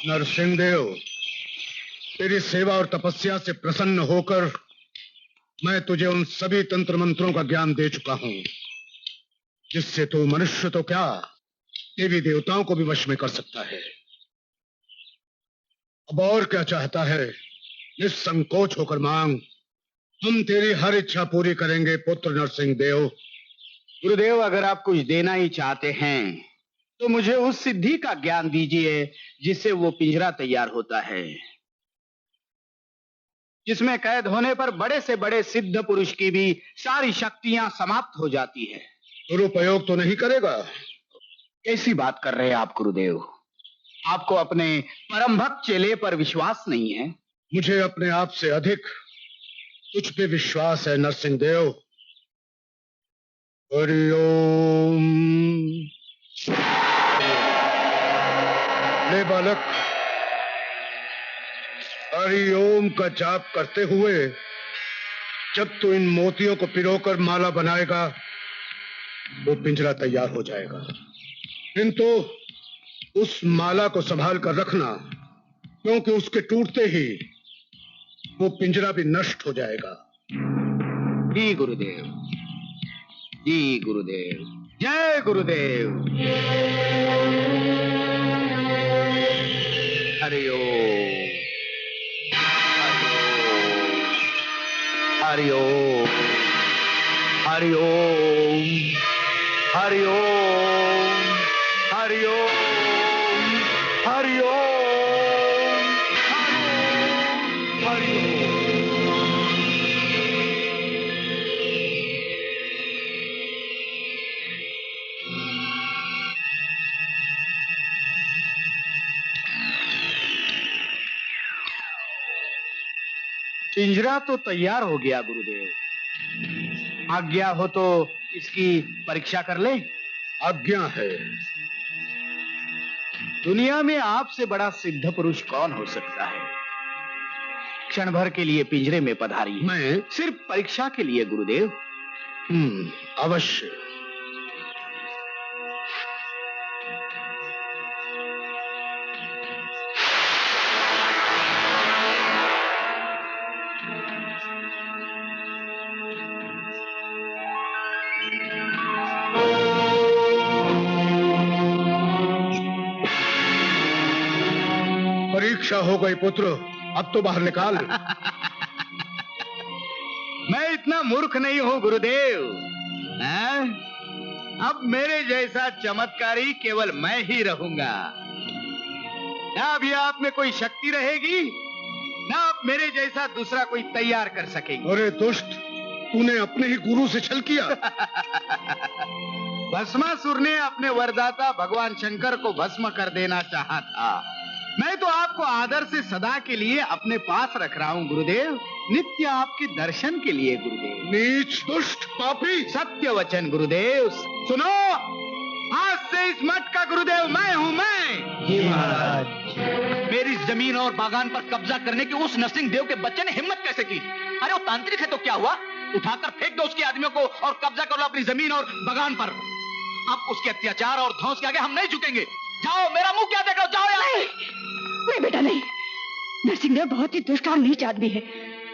नरसिंहदेव, तेरी सेवा और तपस्या से प्रसन्न होकर मैं तुझे उन सभी तंत्र मंत्रों का ज्ञान दे चुका हूं जिससे तू मनुष्य तो क्या देवी देवताओं को भी वश में कर सकता है। अब और क्या चाहता है, निसंकोच होकर मांग, हम तेरी हर इच्छा पूरी करेंगे पुत्र नरसिंहदेव। गुरुदेव, अगर आप कुछ देना ही चाहते हैं तो मुझे उस सिद्धि का ज्ञान दीजिए जिससे वो पिंजरा तैयार होता है, जिसमें कैद होने पर बड़े से बड़े सिद्ध पुरुष की भी सारी शक्तियां समाप्त हो जाती है। दुरुपयोग तो नहीं करेगा? कैसी बात कर रहे हैं आप गुरुदेव? आपको अपने परम भक्त चेले पर विश्वास नहीं है? मुझे अपने आप से अधिक तुझ पे विश्वास है नरसिंहदेव। हरि ओम। ले बालक, हरि ओम का जाप करते हुए जब तू इन मोतियों को पिरोकर माला बनाएगा वो पिंजरा तैयार हो जाएगा, किंतु उस माला को संभाल कर रखना, क्योंकि उसके टूटते ही वो पिंजरा भी नष्ट हो जाएगा। जी गुरुदेव, जी गुरुदेव, जय गुरुदेव। हरि ओम, हरि ओम, हरि ओम, हरि ओम, हरि ओम, हरि ओम, हरि ओम। पिंजरा तो तैयार हो गया गुरुदेव, आज्ञा हो तो इसकी परीक्षा कर ले। आज्ञा है। दुनिया में आपसे बड़ा सिद्ध पुरुष कौन हो सकता है? क्षण भर के लिए पिंजरे में पधारी। मैं? सिर्फ परीक्षा के लिए गुरुदेव। अवश्य। परीक्षा हो गई पुत्र, अब तो बाहर निकाल। मैं इतना मूर्ख नहीं हूं गुरुदेव। अब मेरे जैसा चमत्कारी केवल मैं ही रहूंगा। ना अभी आप में कोई शक्ति रहेगी, ना आप मेरे जैसा दूसरा कोई तैयार कर सकेंगे। अरे दुष्ट, तूने अपने ही गुरु से छल किया। भस्मासुर ने अपने वरदाता भगवान शंकर को भस्म कर देना चाहा था। मैं तो आपको आदर से सदा के लिए अपने पास रख रहा हूँ गुरुदेव, नित्य आपके दर्शन के लिए गुरुदेव। नीच, दुष्ट, पापी। सत्य वचन गुरुदेव। सुनो, आज से इस मठ का गुरुदेव मैं हूँ, मैं। जी महाराज। मेरी जमीन और बागान पर कब्जा करने की उस नरसिंहदेव के बच्चे ने हिम्मत कैसे की? अरे वो तांत्रिक है तो क्या हुआ? उठाकर फेंक दो उसके आदमियों को और कब्जा कर लो अपनी जमीन और बागान पर। अब उसके अत्याचार और ध्वंस के आगे हम नहीं झुकेंगे। जाओ, मेरा मुंह क्या देख रहे हो? जाओ यार। नहीं बेटा नहीं, नरसिंहदेव बहुत ही दुष्ट और नीच आदमी है।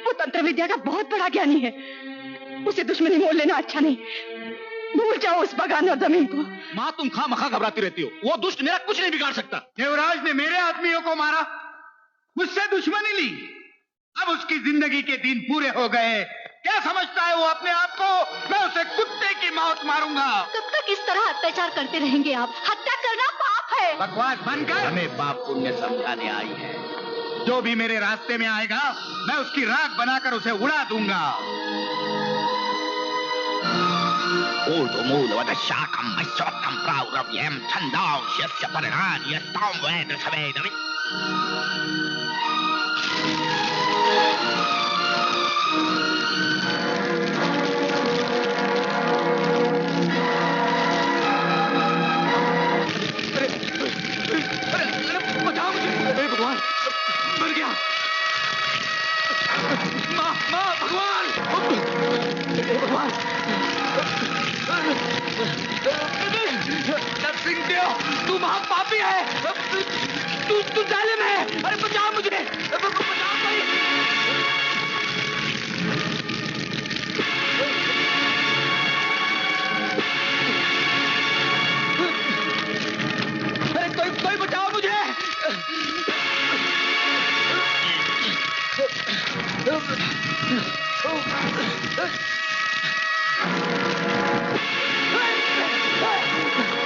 वो तंत्र विद्या का बहुत बड़ा ज्ञानी है। उसे दुश्मनी मोल लेना अच्छा नहीं। भूल जाओ उस बगान और जमीन को। माँ, तुम खामखा घबराती रहती हो। वो दुष्ट मेरा कुछ नहीं बिगाड़ सकता। देवराज ने मेरे आदमियों को मारा, मुझसे दुश्मनी ली, अब उसकी जिंदगी के दिन पूरे हो गए। क्या समझता है वो अपने आप को? मैं उसे कुत्ते की मौत मारूंगा। कब तक इस तरह अत्याचार करते रहेंगे आप? हत्या करना पाप है। बकवास बंद कर। हमें पाप पुण्य समझाने आई है। जो भी मेरे रास्ते में आएगा मैं उसकी राख बनाकर उसे उड़ा दूंगा। शाकम अश्वत्थम प्राउरव्यम छंदांश्यस्य परिणान्यस्तां वेद सवेदमि। बचाओ मुझे। हे भगवान, मर गया। माँ, माँ, भगवान, हे भगवान। नरसिंहदेव, तू महापापी है। तू जालिम है।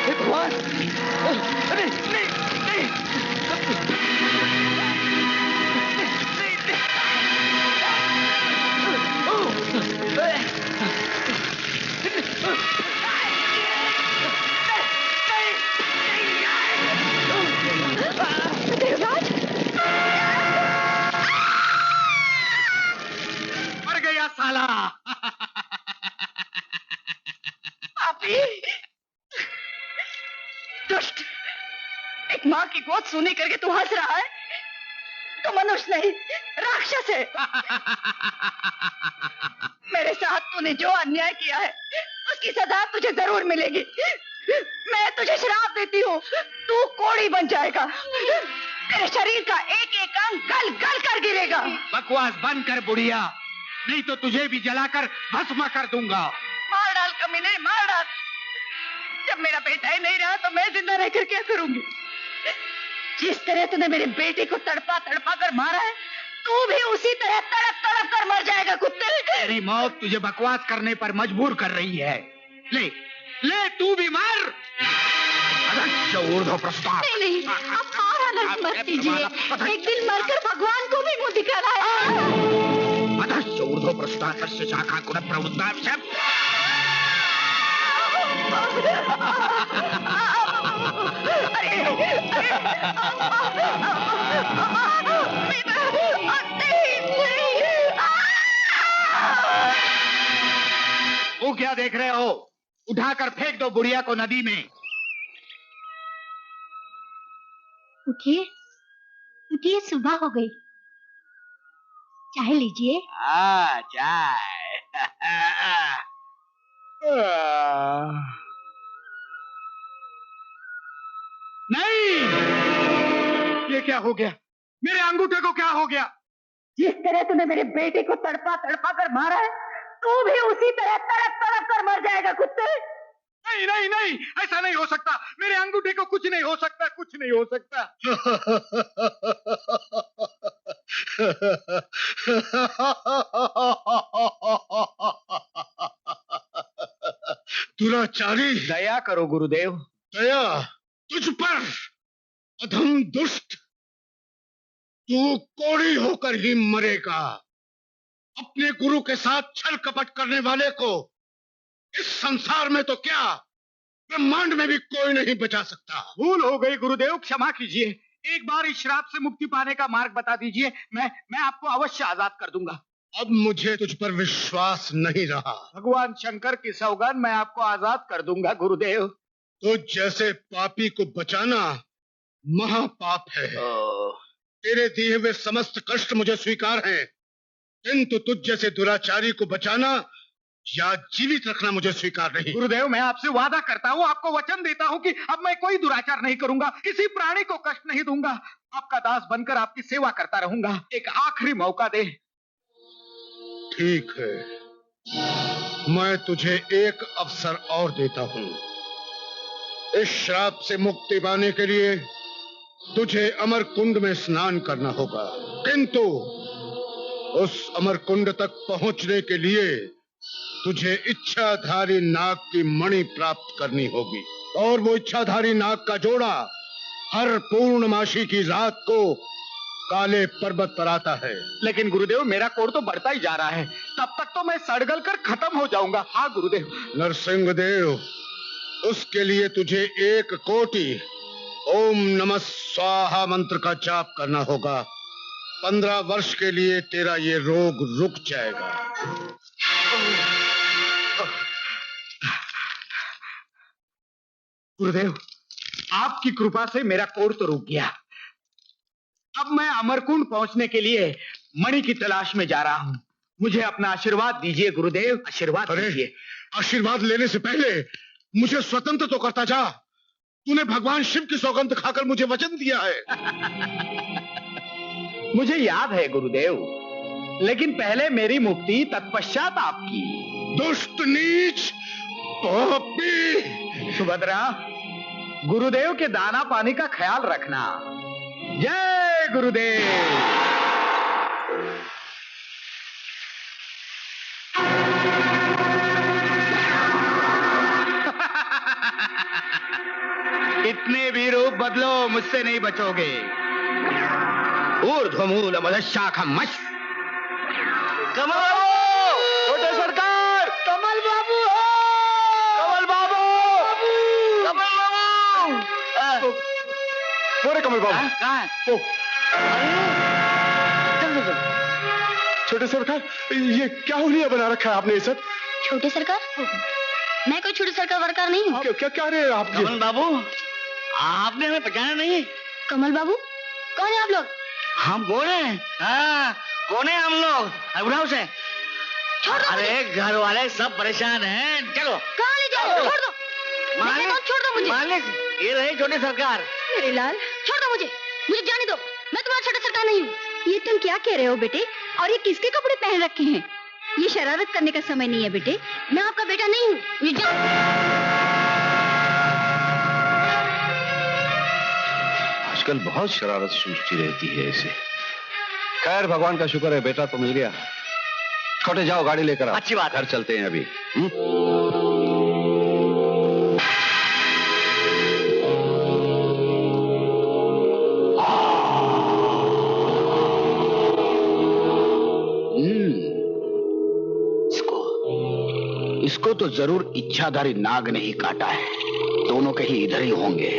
भगवान, नहीं नहीं नहीं, देवराज, मर गया साला। पापी, दुष्ट, एक माँ की गोद सूनी करके तू हंस रहा है? तो मनुष्य नहीं, राक्षस है। मेरे साथ तूने जो अन्याय किया है उसकी सजा तुझे जरूर मिलेगी। मैं तुझे श्राप देती हूँ, तू कोड़ी बन जाएगा। तेरे शरीर का एक एक अंग गल गल कर गिरेगा। बकवास बंद कर बुढ़िया, नहीं तो तुझे भी जलाकर भस्म कर दूंगा। मार डाल कमीने, मार डाल। जब मेरा बेटा ही नहीं रहा तो मैं जिंदा रहकर क्या करूंगी? जिस तरह तूने मेरे बेटे को तड़पा तड़पा कर मारा है, तू भी उसी तरह तड़प तड़प कर मर जाएगा कुत्ते। तेरी मौत तुझे बकवास करने पर मजबूर कर रही है। ले ले, तू भी मर। ऊर्ध्व प्रस्ताव। नहीं नहीं, आप और अनर्थ मत कीजिए। एक दिन मरकर भगवान को भी मुंह दिखाना है। ऊर्ध्व प्रस्ताव शाखा कुल प्रवृत्ता विषम। वो क्या देख रहे हो? उठाकर फेंक दो बुढ़िया को नदी में। उठिए, उठिए, सुबह हो गई। चाय लीजिए। चाय। नहीं, ये क्या हो गया? मेरे अंगूठे को क्या हो गया? जिस तरह तूने मेरे बेटे को तड़पा तड़पा कर मारा है, तू भी उसी तरह तड़प तड़प कर मर जाएगा कुत्ते। नहीं नहीं नहीं, ऐसा नहीं हो सकता। मेरे अंगूठे को कुछ नहीं हो सकता, कुछ नहीं हो सकता। दुराचारी, दया करो गुरुदेव। दया तुझ पर, अधम दुष्ट, तू कोड़ी होकर ही मरेगा। अपने गुरु के साथ छल कपट करने वाले को इस संसार में तो क्या, ब्रह्मांड में भी कोई नहीं बचा सकता। भूल हो गई गुरुदेव, क्षमा कीजिए। एक बार इस श्राप से मुक्ति पाने का मार्ग बता दीजिए, मैं आपको अवश्य आजाद कर दूंगा। अब मुझे तुझ पर विश्वास नहीं रहा। भगवान शंकर की सौगंध, मैं आपको आजाद कर दूंगा गुरुदेव। तो जैसे पापी को बचाना महापाप है। तेरे दिए हुए समस्त कष्ट मुझे स्वीकार हैं, किंतु तुझ जैसे दुराचारी को बचाना या जीवित रखना मुझे स्वीकार नहीं। गुरुदेव, मैं आपसे वादा करता हूँ, आपको वचन देता हूँ कि अब मैं कोई दुराचार नहीं करूंगा, किसी प्राणी को कष्ट नहीं दूंगा। आपका दास बनकर आपकी सेवा करता रहूंगा। एक आखिरी मौका दे। ठीक है, मैं तुझे एक अवसर और देता हूँ। इस श्राप से मुक्ति पाने के लिए तुझे अमर कुंड में स्नान करना होगा, किंतु उस अमर कुंड तक पहुंचने के लिए तुझे इच्छाधारी नाग की मणि प्राप्त करनी होगी, और वो इच्छाधारी नाग का जोड़ा हर पूर्णमासी की रात को काले पर्वत पर आता है। लेकिन गुरुदेव, मेरा कोढ़ तो बढ़ता ही जा रहा है, तब तक तो मैं सड़गल कर खत्म हो जाऊंगा। हाँ गुरुदेव। नरसिंह देव, उसके लिए तुझे 1 कोटि ओम नमः स्वाहा मंत्र का जाप करना होगा। 15 वर्ष के लिए तेरा ये रोग रुक जाएगा। गुरुदेव, आपकी कृपा से मेरा कोढ़ तो रुक गया। अब मैं अमरकुंड पहुंचने के लिए मणि की तलाश में जा रहा हूं। मुझे अपना आशीर्वाद दीजिए गुरुदेव, आशीर्वाद दीजिए। आशीर्वाद लेने से पहले मुझे स्वतंत्र तो करता जा। तूने भगवान शिव की सौगंध खाकर मुझे वचन दिया है। मुझे याद है गुरुदेव, लेकिन पहले मेरी मुक्ति, तत्पश्चात आपकी। दुष्ट नीच पापी। सुभद्रा, गुरुदेव के दाना पानी का ख्याल रखना। जय गुरुदेव। इतने भी रूप बदलो, मुझसे नहीं बचोगे। ऊर्ध्वमूल मदशाखम मश। कमल बाबू, छोटे सरकार, कमल बाबू, कमल बाबू, कमल बाबू। वो रे कमल बाबू, कहाँ है? वो चल चल। छोटे सरकार, ये क्या हुलिया बना रखा है आपने ये सब? छोटे सरकार, मैं कोई छोटे सरकार वरकार नहीं हूँ। क्या क्या क्या रहे आप ये? कमल बाबू, आपने हमें पहचाना नहीं? कमल बाबू, कौन है आप लोग? हम कौन है? हाँ, कौन है हम लोग? उठाओ से। छोड़ दो मुझे। अरे घर वाले सब परेशान हैं, चलो। कहाँ ले जा रहे हो? छोड़ दो। मैं कहता हूँ, छोड़ दो मुझे। मालिक, ये रहे छोटे सरकार। मेरे लाल, छोड़ दो मुझे, मुझे जाने दो। मैं तुम्हारा छोटा सरकार नहीं हूँ। ये तुम क्या कह रहे हो बेटे? और ये किसके कपड़े पहन रखे हैं? ये शरारत करने का समय नहीं है बेटे। मैं आपका बेटा नहीं हूँ। मुझे आजकल बहुत शरारत सूझती रहती है इसे। खैर भगवान का शुक्र है बेटा तो मिल गया। छोटे जाओ गाड़ी लेकर आओ। अच्छी बात है। घर चलते हैं अभी। इसको तो जरूर इच्छाधारी नाग ने ही काटा है। दोनों कहीं इधर ही होंगे।